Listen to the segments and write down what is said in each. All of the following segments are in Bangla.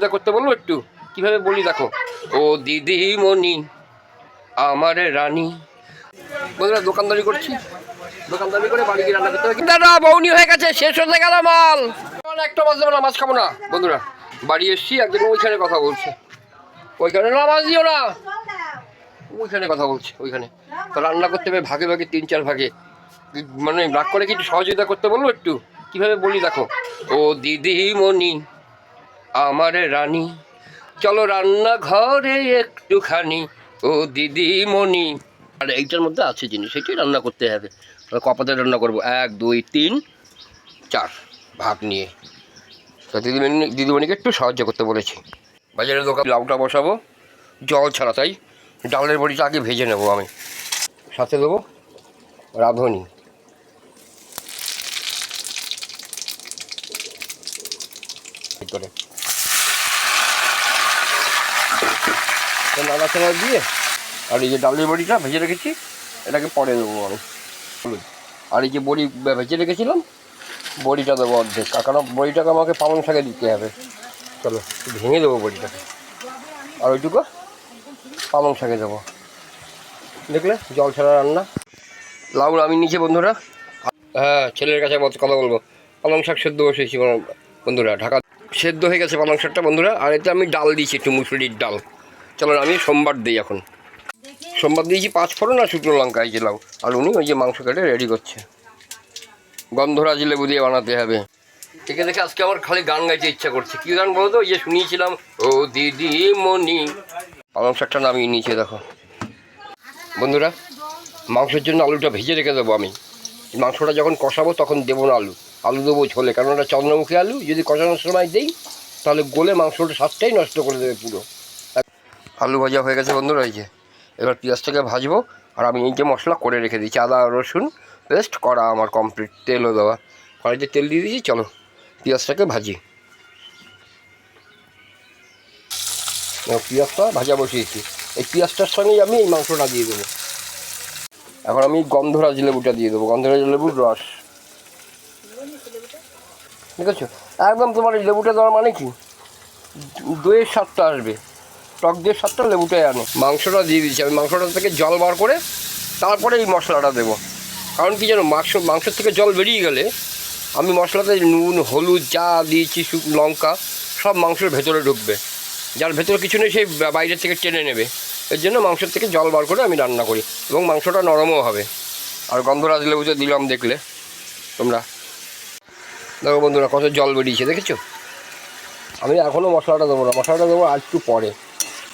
সহযোগিতা করতে বলবো একটু? কীভাবে বলি দেখো। ও দিদিমণি আমার রানী। বন্ধুরা দোকানদারি করছি, দোকানদারি করে বাড়ি গিয়ে রান্না করতে হবে। দাদা বউনি হয়ে গেছে, শেষ হতে গেল মাল। একটা মাছ দেবো না, মাছ খাবো না। বন্ধুরা বাড়ি এসছি, একজন ওইখানে কথা বলছে, ওইখানে না মাছ দিও না, ওইখানে কথা বলছে ওইখানে। তো রান্না করতে হবে ভাগে ভাগে, 3-4 ভাগে। মানে রাগ করে কি একটু সহযোগিতা করতে বলবো একটু? কীভাবে বলি দেখো। ও দিদিমণি আমার রানী, চলো রান্না ঘরে একটুখানি, ও দিদিমণি। আর এইটার মধ্যে আছে জিনিস, এটাই রান্না করতে হবে। কপাতে রান্না করবো 1 2 3 4 ভাগ নিয়ে। তো দিদিমণিকে একটু সাহায্য করতে বলেছি। বাজারের দোকান লাউটা বসাবো জল ছাড়া, তাই ডালের বড়িটা আগে ভেজে নেবো আমি। সাথে দেবো রাঁধুনি, করে নাড়াচাড়া দিয়ে। আর এই যে ডালের বড়িটা ভেজে রেখেছি, এটাকে পরে দেবো আমি হলুদ। আর এই যে বড়ি ভেজে রেখেছিলাম, বড়িটা দেবো অর্ধেক, কারণ বড়িটাকে আমাকে পালং শাকে দিতে হবে। চলো ভেঙে দেবো বড়িটাকে, আর ওইটুকু পালং শাকে দেবো। দেখলে জল ছাড়া রান্না। লাউ আমি নিচে বন্ধুরা, হ্যাঁ ছেলের কাছে কথা বলবো। পালং শাক সেদ্ধ বসেছি বন্ধুরা, ঢাকা সেদ্ধ হয়ে গেছে পালং শাকটা বন্ধুরা। আর এতে আমি ডাল দিয়েছি, একটু মুসুরির ডাল। চলো আমি সোমবার দিই এখন। সোমবার দিয়েছি 5 ফোড়ন আর শুকনো লঙ্কা। এই যে লাউ আর উনি ওই যে মাংস কেটে রেডি করছে, গন্ধরাজ লেবু দিয়ে বানাতে হবে। দেখে দেখে আজকে আমার খালি গান গাইতে ইচ্ছা করছে। কী গান বলো তো? ওই যে শুনিয়েছিলাম, ও দিদিমণি। পালং শাকটা নামিয়ে নিয়েছে দেখো বন্ধুরা। মাংসের জন্য আলুটা ভেজে রেখে দেবো আমি। মাংসটা যখন কষাবো তখন দেবো না আলু, আলু দেবো ঝোলে, কারণ ওটা চন্দ্রমুখী আলু। যদি কষানোর সময় দিই তাহলে গলে মাংসটা স্বাদটাই নষ্ট করে দেবে পুরো। আলু ভাজা হয়ে গেছে বন্ধুরা। এই যে এবার পেঁয়াজটাকে ভাজবো। আর আমি এই যে মশলা করে রেখে দিয়েছি, আদা রসুন পেস্ট করা আমার কমপ্লিট, তেলও দেওয়া, কড়াইতে তেল দিয়ে দিয়েছি। চলো পেঁয়াজটাকে ভাজি। পেঁয়াজটা ভাজা বসিয়েছি, এই পেঁয়াজটার সঙ্গেই আমি এই মাংসটা দিয়ে দেবো। এখন আমি গন্ধরাজ লেবুটা দিয়ে দেবো, গন্ধরাজ লেবুর রস। ঠিক আছে, একদম তোমার এই লেবুটা দেওয়ার মানে কি, দইয়ের স্বাদটা আসবে, টক দইয়ের স্বাদটা লেবুটাই আনে। মাংসটা দিয়ে দিচ্ছি আমি, মাংসটা থেকে জল বার করে তারপরে এই মশলাটা দেবো। কারণ কি জানো, মাংসের থেকে জল বেরিয়ে গেলে আমি মশলাতে নুন হলুদ যা দিয়েছি, লঙ্কা সব মাংসের ভেতরে ঢুকবে, যার ভেতরে কিছু নেই সেই বাইরের থেকে টেনে নেবে। এর জন্য মাংসের থেকে জল বার করে আমি রান্না করি, এবং মাংসটা নরমও হবে। আর গন্ধরাজ লেবুতে দিলাম, দেখলে তোমরা, দেখো বন্ধুরা কত জল বেরিয়েছে, দেখেছো? আমি এখনও মশলাটা দেবো না, মশলাটা দেবো আর একটু পরে।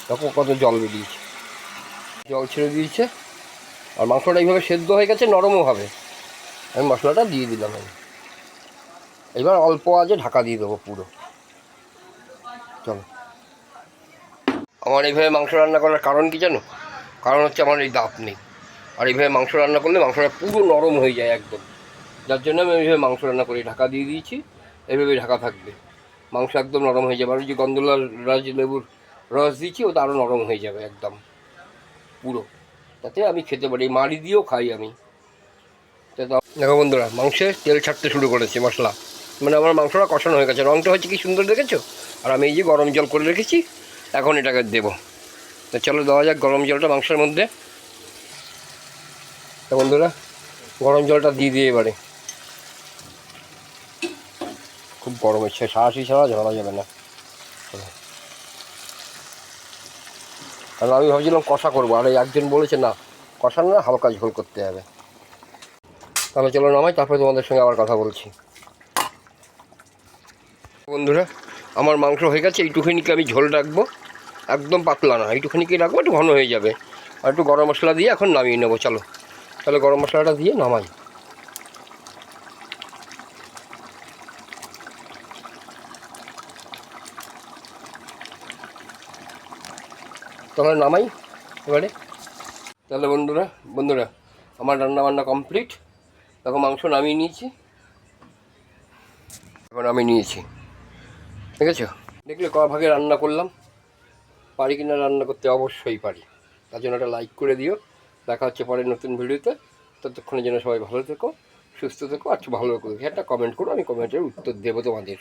দেখো কত জল বেরিয়েছে, জল ছেড়ে দিয়েছে। আর মাংসটা এইভাবে সেদ্ধ হয়ে গেছে, নরমও হবে। আমি মশলাটা দিয়ে দিলাম। আমি এবার অল্প আঁচে ঢাকা দিয়ে দেবো পুরো। চলো, আমার এইভাবে মাংস রান্না করার কারণ কি জানো? কারণ হচ্ছে আমার এই দাঁত নেই। আর এইভাবে মাংস রান্না করলে মাংসটা পুরো নরম হয়ে যায় একদম, যার জন্য আমি এইভাবে মাংস রান্না করি। ঢাকা দিয়ে দিয়েছি, এইভাবে ঢাকা থাকবে, মাংস একদম নরম হয়ে যাবে। আর যে গন্ধরাজ লেবুর রস দিয়েছি, ওটা আরও নরম হয়ে যাবে একদম পুরো, তাতে আমি খেতে পারি। মাড়ি দিয়েও খাই আমি। দেখো বন্ধুরা, মাংসে তেল ছাড়তে শুরু করেছে মশলা, মানে আমার মাংসটা কষানো হয়ে গেছে। রঙটা হচ্ছে কি সুন্দর, দেখেছো? আর আমি এই যে গরম জল করে রেখেছি, এখন এটাকে দেবো। তো চলো দেওয়া যাক গরম জলটা মাংসের মধ্যে। তো বন্ধুরা গরম জলটা দিয়ে দিয়ে এবারে, খুব গরম হচ্ছে, সাহসী ছাড়া ঝরা যাবে না। কারণ আমি ভাবছিলাম কষা করবো, আর একজন বলেছে না কষা না, হালকা ঝোল করতে হবে। তাহলে চলো নামাই, তারপরে তোমাদের সঙ্গে আবার কথা বলছি। বন্ধুরা আমার মাংস হয়ে গেছে, এইটুখানিকে আমি ঝোল রাখবো, একদম পাতলা না, এইটুখানিকে রাখবো, একটু ঘন হয়ে যাবে। আর একটু গরম মশলা দিয়ে এখন নামিয়ে নেবো। চলো তাহলে গরম মশলাটা দিয়ে নামাই। তাহলে নামাই এবারে। তাহলে বন্ধুরা আমার রান্না বান্না কমপ্লিট। দেখো মাংস নামিয়ে নিয়েছি, এখন আমি নিয়েছি, ঠিক আছে? দেখলে ক ভাগে রান্না করলাম, পারি কিনা রান্না করতে? অবশ্যই পারি। তার জন্য একটা লাইক করে দিও। দেখা হচ্ছে পরে নতুন ভিডিওতে। ততক্ষণে যেন সবাই ভালো থেকো, সুস্থ থেকো, আর ভালো করে একটা কমেন্ট করো, আমি কমেন্টের উত্তর দেবো তোমাদের।